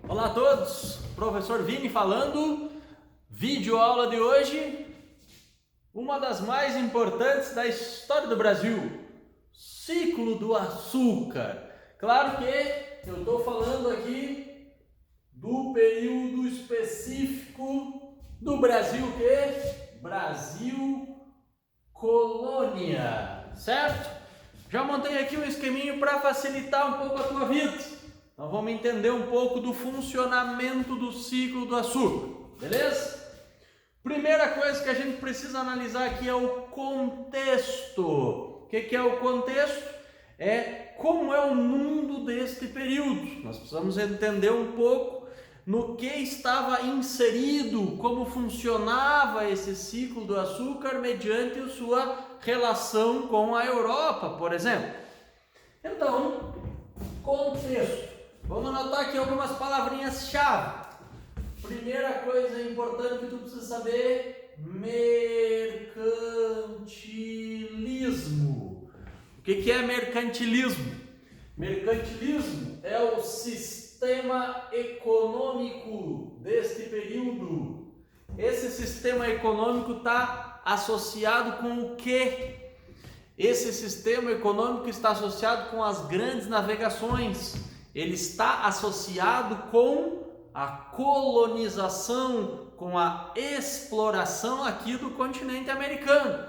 Olá a todos, professor Vini falando, vídeo aula de hoje, uma das mais importantes da história do Brasil, ciclo do açúcar. Claro que eu estou falando aqui do período específico do Brasil, que Brasil colônia, certo? Já montei aqui um esqueminho para facilitar um pouco a tua vida. Então vamos entender um pouco do funcionamento do ciclo do açúcar, beleza? Primeira coisa que a gente precisa analisar aqui é o contexto. O que é o contexto? É como é o mundo deste período. Nós precisamos entender um pouco no que estava inserido, como funcionava esse ciclo do açúcar mediante a sua relação com a Europa, por exemplo. Então, contexto. Vamos anotar aqui algumas palavrinhas-chave. Primeira coisa importante que tu precisa saber: mercantilismo. O que é mercantilismo? Mercantilismo é o sistema econômico deste período. Esse sistema econômico está associado com o quê? Esse sistema econômico está associado com as grandes navegações. Ele está associado com a colonização, com a exploração aqui do continente americano.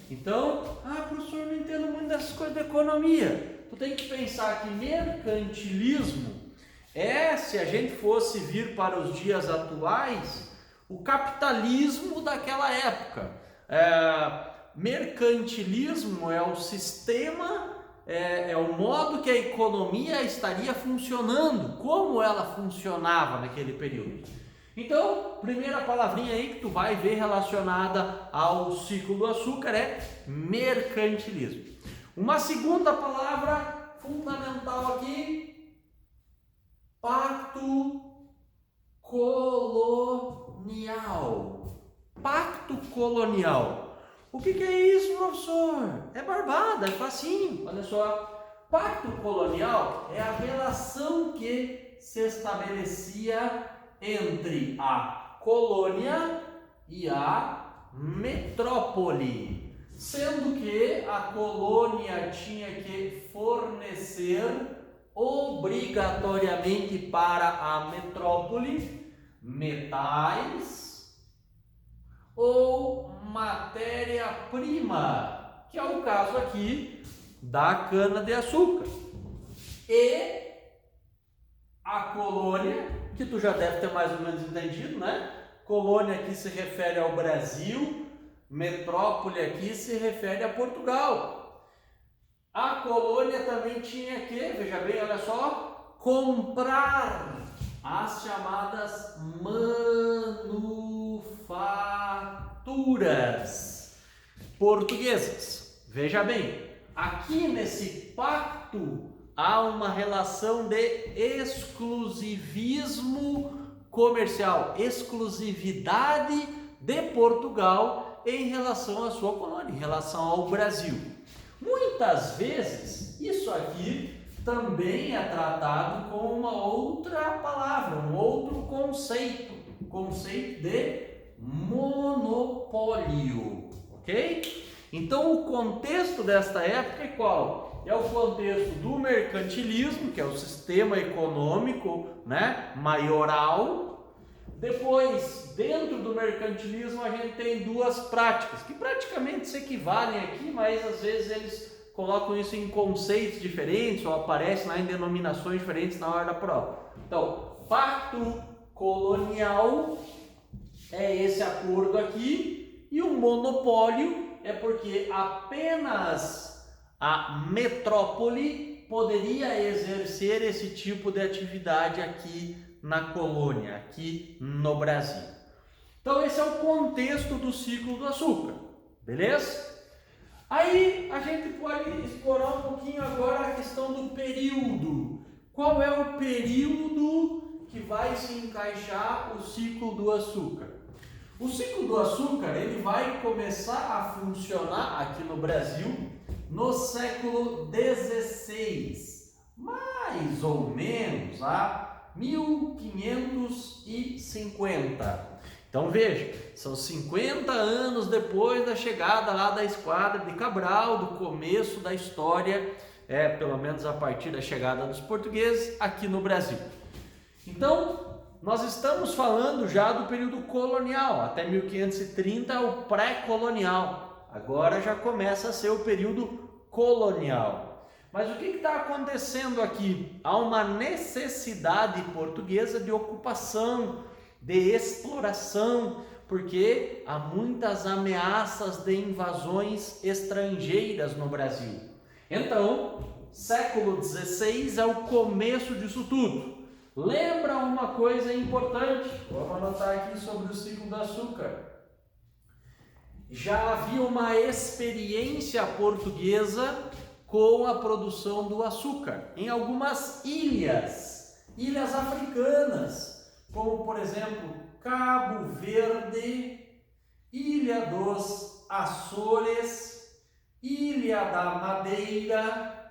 Então, professor, não entendo muito dessas coisas da economia. Tu tem que pensar que mercantilismo se a gente fosse vir para os dias atuais, o capitalismo daquela época. Mercantilismo é o sistema, é o modo que a economia estaria funcionando, como ela funcionava naquele período. Então, primeira palavrinha aí que tu vai ver relacionada ao ciclo do açúcar é mercantilismo. Uma segunda palavra fundamental aqui, pacto colonial. Pacto colonial. O que é isso, professor? É barbada, é facinho. Olha só, pacto colonial é a relação que se estabelecia entre a colônia e a metrópole, sendo que a colônia tinha que fornecer obrigatoriamente para a metrópole metais ou matéria-prima, que é o caso aqui da cana-de-açúcar. E a colônia, que tu já deve ter mais ou menos entendido, né? Colônia aqui se refere ao Brasil, metrópole aqui se refere a Portugal. A colônia também tinha que, veja bem, olha só, comprar as chamadas manufaturas portuguesas. Veja bem, aqui nesse pacto há uma relação de exclusivismo comercial, exclusividade de Portugal em relação à sua colônia, em relação ao Brasil. Muitas vezes isso aqui também é tratado com uma outra palavra, um outro conceito, conceito de monopólio, ok? Então o contexto desta época é qual? É o contexto do mercantilismo, que é o sistema econômico, né, maioral. Depois, dentro do mercantilismo, a gente tem duas práticas, que praticamente se equivalem aqui, mas às vezes eles colocam isso em conceitos diferentes ou aparecem lá em denominações diferentes na hora da prova. Então, pacto colonial é esse acordo aqui, e o monopólio é porque apenas a metrópole poderia exercer esse tipo de atividade aqui na colônia, aqui no Brasil. Então esse é o contexto do ciclo do açúcar, beleza? Aí a gente pode explorar um pouquinho agora a questão do período. Qual é o período que vai se encaixar o ciclo do açúcar? O ciclo do açúcar ele vai começar a funcionar aqui no Brasil no século XVI, mais ou menos, 1550. Então veja, são 50 anos depois da chegada lá da esquadra de Cabral, do começo da história, pelo menos a partir da chegada dos portugueses aqui no Brasil. Então, nós estamos falando já do período colonial, até 1530 é o pré-colonial. Agora já começa a ser o período colonial. Mas o que está acontecendo aqui? Há uma necessidade portuguesa de ocupação, de exploração, porque há muitas ameaças de invasões estrangeiras no Brasil. Então, século XVI é o começo disso tudo. Lembra uma coisa importante, vamos anotar aqui sobre o ciclo do açúcar. Já havia uma experiência portuguesa com a produção do açúcar em algumas ilhas africanas, como por exemplo Cabo Verde, Ilha dos Açores, Ilha da Madeira.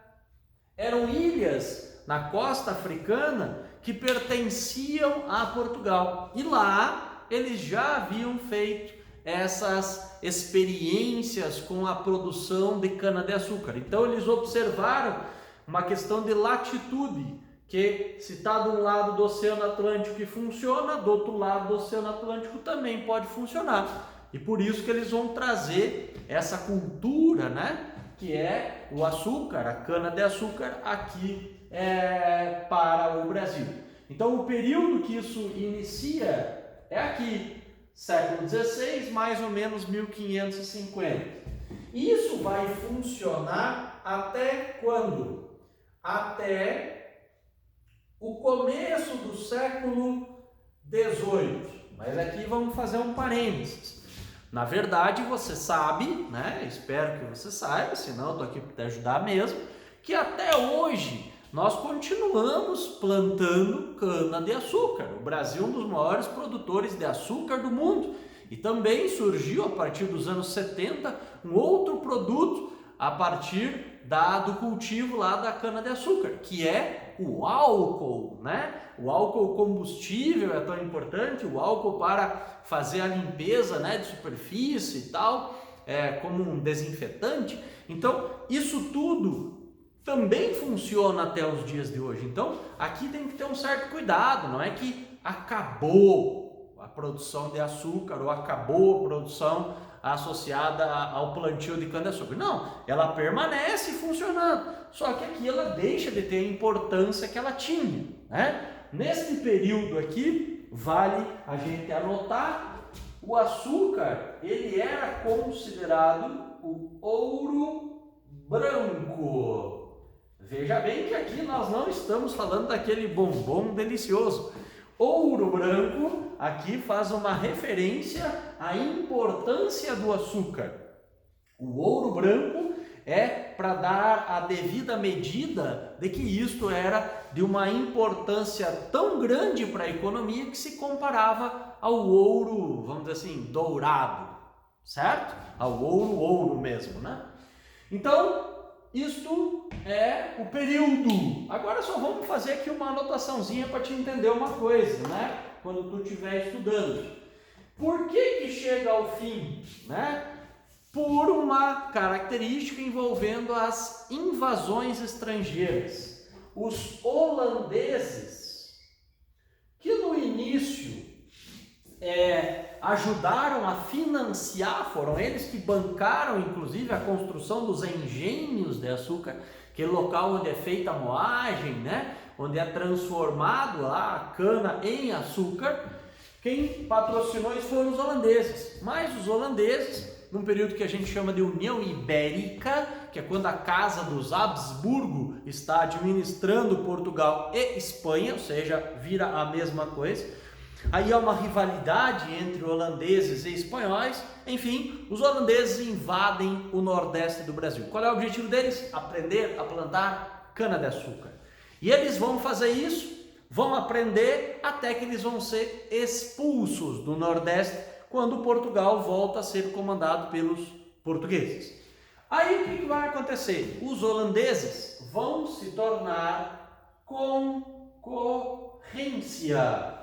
Eram ilhas na costa africana que pertenciam a Portugal. E lá eles já haviam feito essas experiências com a produção de cana-de-açúcar. Então eles observaram uma questão de latitude, que se está de um lado do Oceano Atlântico que funciona, do outro lado do Oceano Atlântico também pode funcionar. E por isso que eles vão trazer essa cultura, né, que é o açúcar, a cana-de-açúcar aqui para o Brasil. Então o período que isso inicia é aqui, século XVI, mais ou menos 1550. Isso vai funcionar até quando? Até o começo do século XVIII. Mas aqui vamos fazer um parênteses. Na verdade, você sabe, né? Espero que você saiba, senão eu estou aqui para te ajudar mesmo, que até hoje nós continuamos plantando cana-de-açúcar. O Brasil é um dos maiores produtores de açúcar do mundo. E também surgiu, a partir dos anos 70, um outro produto a partir do cultivo lá da cana-de-açúcar, que é o álcool, né? O álcool combustível é tão importante, o álcool para fazer a limpeza, né, de superfície e tal, como um desinfetante. Então, isso tudo também funciona até os dias de hoje. Então, aqui tem que ter um certo cuidado, não é que acabou a produção de açúcar ou acabou a produção associada ao plantio de cana-de-açúcar. Não, ela permanece funcionando, só que aqui ela deixa de ter a importância que ela tinha, né? Nesse período aqui, vale a gente anotar, o açúcar, ele era considerado o ouro branco. Veja bem que aqui nós não estamos falando daquele bombom delicioso. Ouro branco aqui faz uma referência à importância do açúcar. O ouro branco é para dar a devida medida de que isto era de uma importância tão grande para a economia que se comparava ao ouro, vamos dizer assim, dourado, certo? Ao ouro mesmo, né? Então, isto é o período. Agora só vamos fazer aqui uma anotaçãozinha para te entender uma coisa, né? Quando tu estiver estudando. Por que chega ao fim, né? Por uma característica envolvendo as invasões estrangeiras. Os holandeses, que no início ajudaram a financiar, foram eles que bancaram inclusive a construção dos engenhos de açúcar, aquele local onde é feita a moagem, né? Onde é transformado lá a cana em açúcar. Quem patrocinou isso foram os holandeses, mas os holandeses, num período que a gente chama de União Ibérica, que é quando a Casa dos Habsburgo está administrando Portugal e Espanha, ou seja, vira a mesma coisa. Aí há uma rivalidade entre holandeses e espanhóis. Enfim, os holandeses invadem o nordeste do Brasil. Qual é o objetivo deles? Aprender a plantar cana-de-açúcar. E eles vão fazer isso, vão aprender até que eles vão ser expulsos do nordeste quando Portugal volta a ser comandado pelos portugueses. Aí o que vai acontecer? Os holandeses vão se tornar concorrentes concorrência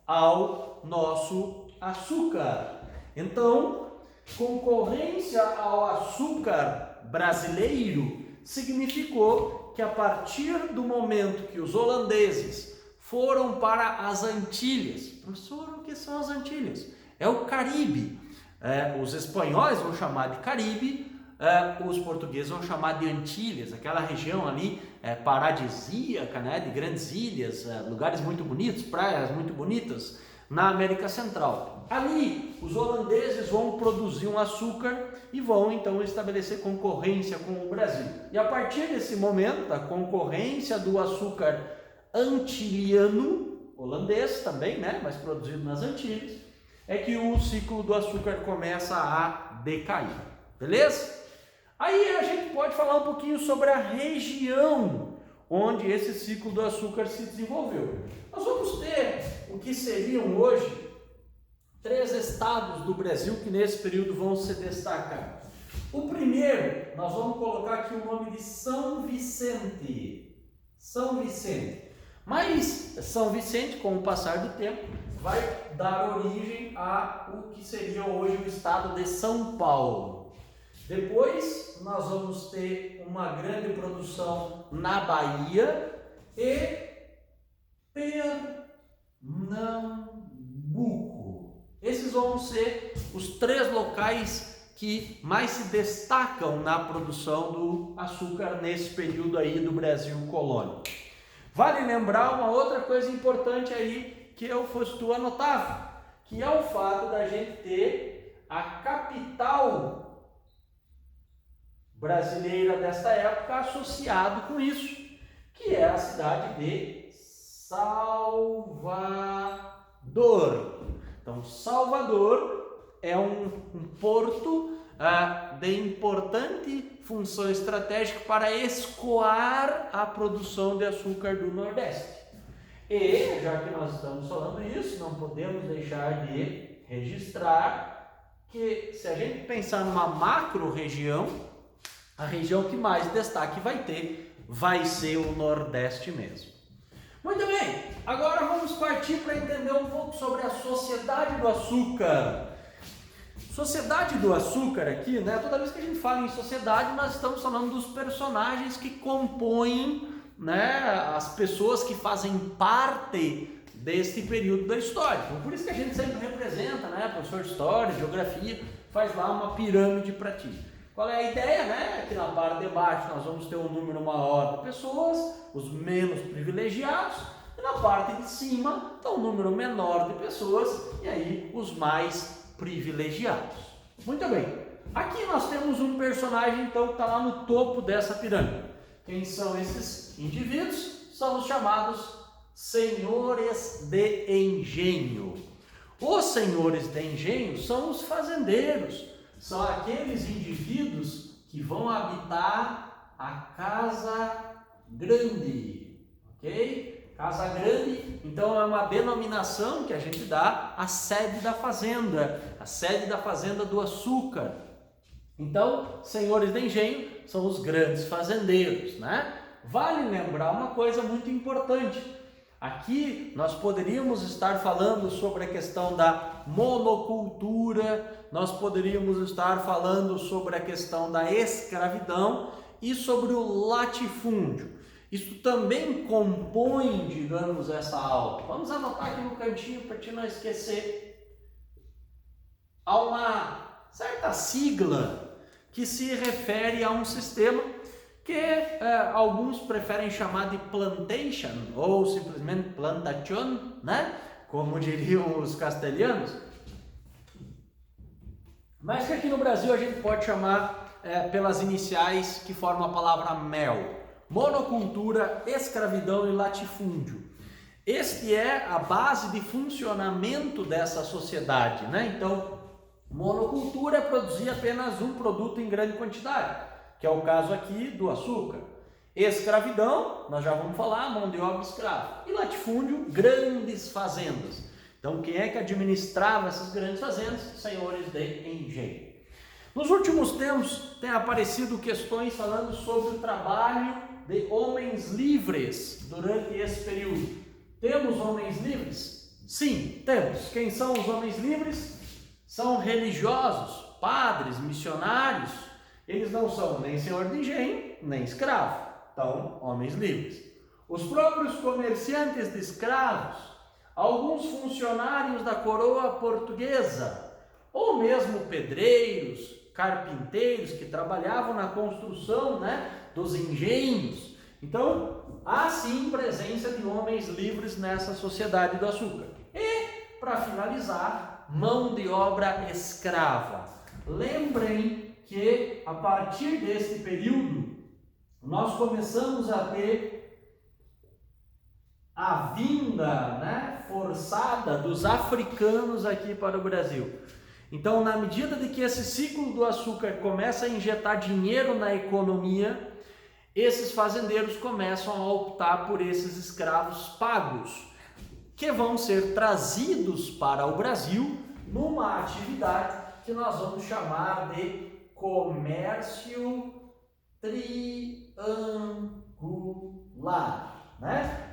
ao nosso açúcar. Então, concorrência ao açúcar brasileiro significou que a partir do momento que os holandeses foram para as Antilhas, professor, o que são as Antilhas? É o Caribe. Os espanhóis vão chamar de Caribe, os portugueses vão chamar de Antilhas, aquela região ali paradisíaca, né, de grandes ilhas, lugares muito bonitos, praias muito bonitas na América Central. Ali, os holandeses vão produzir um açúcar e vão então estabelecer concorrência com o Brasil. E a partir desse momento, da concorrência do açúcar antiliano, holandês também, né, mas produzido nas Antilhas, é que o ciclo do açúcar começa a decair, beleza? Aí a gente pode falar um pouquinho sobre a região onde esse ciclo do açúcar se desenvolveu. Nós vamos ter o que seriam hoje 3 estados do Brasil que nesse período vão se destacar. O primeiro, nós vamos colocar aqui o nome de São Vicente. São Vicente. Mas São Vicente, com o passar do tempo, vai dar origem a o que seria hoje o estado de São Paulo. Depois nós vamos ter uma grande produção na Bahia e Pernambuco. Esses vão ser os 3 locais que mais se destacam na produção do açúcar nesse período aí do Brasil colônia. Vale lembrar uma outra coisa importante aí que eu fosse tu anotava, que é o fato da gente ter a capital brasileira desta época associado com isso, que é a cidade de Salvador. Então, Salvador é um porto de importante função estratégica para escoar a produção de açúcar do Nordeste. E, já que nós estamos falando isso, não podemos deixar de registrar que, se a gente pensar numa macro-região, a região que mais destaque vai ser o Nordeste mesmo. Muito bem, agora vamos partir para entender um pouco sobre a Sociedade do Açúcar. Sociedade do Açúcar aqui, né? Toda vez que a gente fala em sociedade, nós estamos falando dos personagens que compõem, né, as pessoas que fazem parte deste período da história. Então, por isso que a gente sempre representa, né, professor de história, geografia, faz lá uma pirâmide para ti. Qual é a ideia, né? Aqui na parte de baixo nós vamos ter um número maior de pessoas, os menos privilegiados, e na parte de cima está um número menor de pessoas, e aí os mais privilegiados. Muito bem, aqui nós temos um personagem então que está lá no topo dessa pirâmide. Quem são esses indivíduos? São os chamados senhores de engenho. Os senhores de engenho são os fazendeiros, são aqueles indivíduos que vão habitar a casa grande, ok? Casa grande, então é uma denominação que a gente dá à sede da fazenda, a sede da fazenda do açúcar. Então, senhores de engenho são os grandes fazendeiros, né? Vale lembrar uma coisa muito importante. Aqui nós poderíamos estar falando sobre a questão da monocultura, nós poderíamos estar falando sobre a questão da escravidão e sobre o latifúndio. Isso também compõe, digamos, essa aula. Vamos anotar aqui no cantinho para te não esquecer. Há uma certa sigla que se refere a um sistema que alguns preferem chamar de plantation ou simplesmente plantation, né? Como diriam os castelhanos. Mas que aqui no Brasil a gente pode chamar pelas iniciais que formam a palavra MEL. Monocultura, escravidão e latifúndio. Este é a base de funcionamento dessa sociedade, né? Então, monocultura é produzir apenas um produto em grande quantidade, que é o caso aqui do açúcar. Escravidão, nós já vamos falar, mão de obra escrava. E latifúndio, grandes fazendas. Então, quem é que administrava essas grandes fazendas? Senhores de engenho. Nos últimos tempos, tem aparecido questões falando sobre o trabalho de homens livres durante esse período. Temos homens livres? Sim, temos. Quem são os homens livres? São religiosos, padres, missionários. Eles não são nem senhor de engenho, nem escravo. Então, homens livres. Os próprios comerciantes de escravos, alguns funcionários da coroa portuguesa, ou mesmo pedreiros, carpinteiros que trabalhavam na construção, dos engenhos. Então, há sim presença de homens livres nessa sociedade do açúcar. E, para finalizar, mão de obra escrava. Lembrem que a partir desse período, nós começamos a ter a vinda forçada dos africanos aqui para o Brasil. Então, na medida de que esse ciclo do açúcar começa a injetar dinheiro na economia, esses fazendeiros começam a optar por esses escravos pagos, que vão ser trazidos para o Brasil numa atividade que nós vamos chamar de comércio triangular.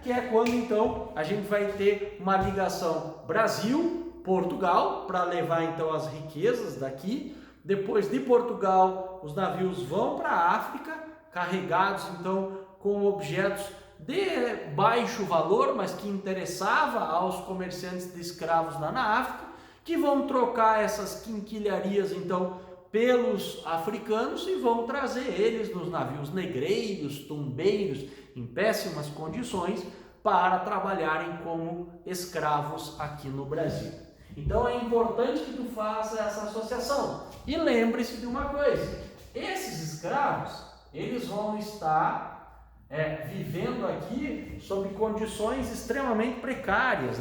Que é quando então a gente vai ter uma ligação Brasil-Portugal para levar então as riquezas daqui. Depois de Portugal, os navios vão para a África, carregados então com objetos de baixo valor, mas que interessava aos comerciantes de escravos lá na África, que vão trocar essas quinquilharias então pelos africanos e vão trazer eles nos navios negreiros, tumbeiros, em péssimas condições, para trabalharem como escravos aqui no Brasil. Então é importante que tu faça essa associação. E lembre-se de uma coisa, esses escravos, eles vão estar vivendo aqui sob condições extremamente precárias,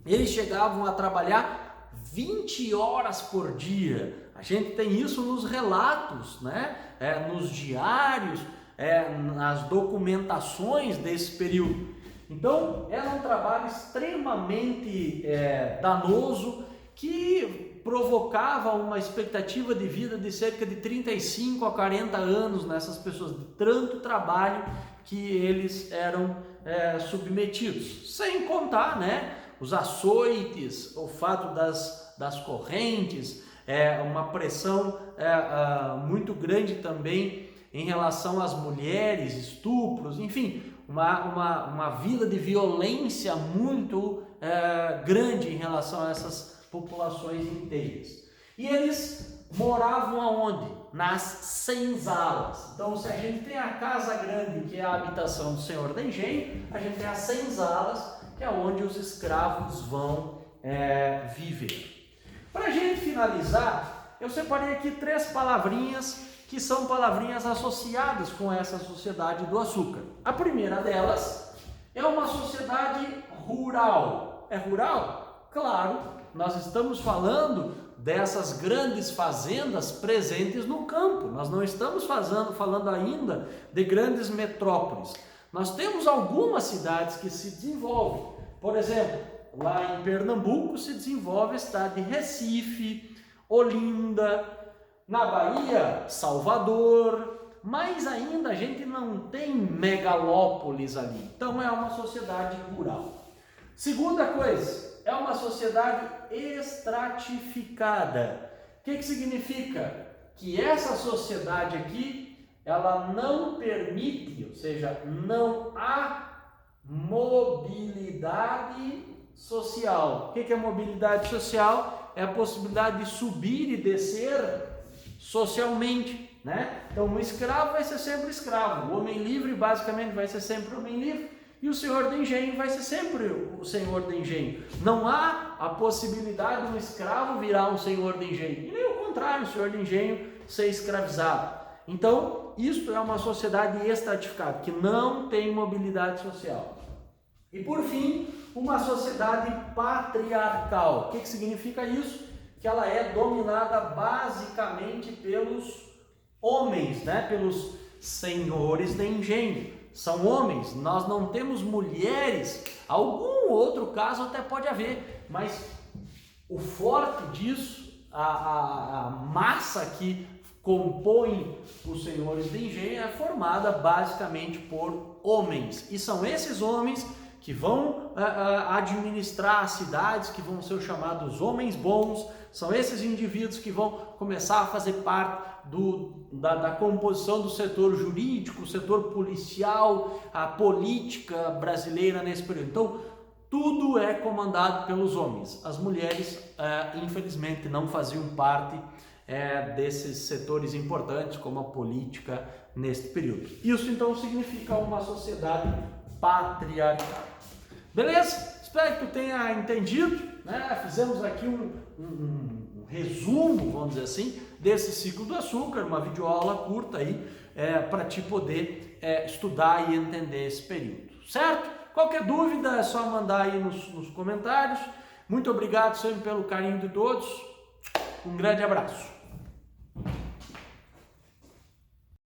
Eles chegavam a trabalhar 20 horas por dia. A gente tem isso nos relatos, nos diários, nas documentações desse período. Então, era um trabalho extremamente danoso que provocava uma expectativa de vida de cerca de 35 a 40 anos nessas pessoas, de tanto trabalho que eles eram submetidos. Sem contar, os açoites, o fato das correntes, uma pressão muito grande também em relação às mulheres, estupros, enfim, uma vida de violência muito grande em relação a essas populações inteiras. E eles moravam aonde? Nas senzalas. Então, se a gente tem a casa grande, que é a habitação do senhor da engenho, a gente tem as senzalas, que é onde os escravos vão viver. Para a gente finalizar, eu separei aqui 3 palavrinhas que são palavrinhas associadas com essa sociedade do açúcar. A primeira delas é uma sociedade rural. É rural? Claro, nós estamos falando dessas grandes fazendas presentes no campo. Nós não estamos falando ainda de grandes metrópoles. Nós temos algumas cidades que se desenvolvem. Por exemplo, lá em Pernambuco se desenvolve a cidade de Recife, Olinda. Na Bahia, Salvador, mas ainda a gente não tem megalópolis ali. Então é uma sociedade rural. Segunda coisa, é uma sociedade estratificada. O que significa? Que essa sociedade aqui, ela não permite, ou seja, não há mobilidade social. O que é mobilidade social? É a possibilidade de subir e descer socialmente, Então, o escravo vai ser sempre escravo, o homem livre basicamente vai ser sempre homem livre e o senhor de engenho vai ser sempre o senhor de engenho. Não há a possibilidade de um escravo virar um senhor de engenho, e nem o contrário, o senhor de engenho ser escravizado. Então, isso é uma sociedade estratificada, que não tem mobilidade social. E por fim, uma sociedade patriarcal. O que significa isso? Que ela é dominada basicamente pelos homens, pelos senhores de engenho. São homens, nós não temos mulheres. Algum outro caso até pode haver, mas o forte disso, a massa que compõe os senhores de engenho é formada basicamente por homens. E são esses homens que vão administrar as cidades, que vão ser os chamados homens bons. São esses indivíduos que vão começar a fazer parte da composição do setor jurídico, o setor policial, a política brasileira nesse período. Então, tudo é comandado pelos homens. As mulheres, infelizmente, não faziam parte desses setores importantes, como a política, neste período. Isso, então, significa uma sociedade patriarcal. Beleza? Espero que tu tenha entendido, né? Fizemos aqui um resumo, vamos dizer assim, desse ciclo do açúcar, uma videoaula curta aí, para te poder estudar e entender esse período, certo? Qualquer dúvida é só mandar aí nos comentários. Muito obrigado sempre pelo carinho de todos. Um grande abraço.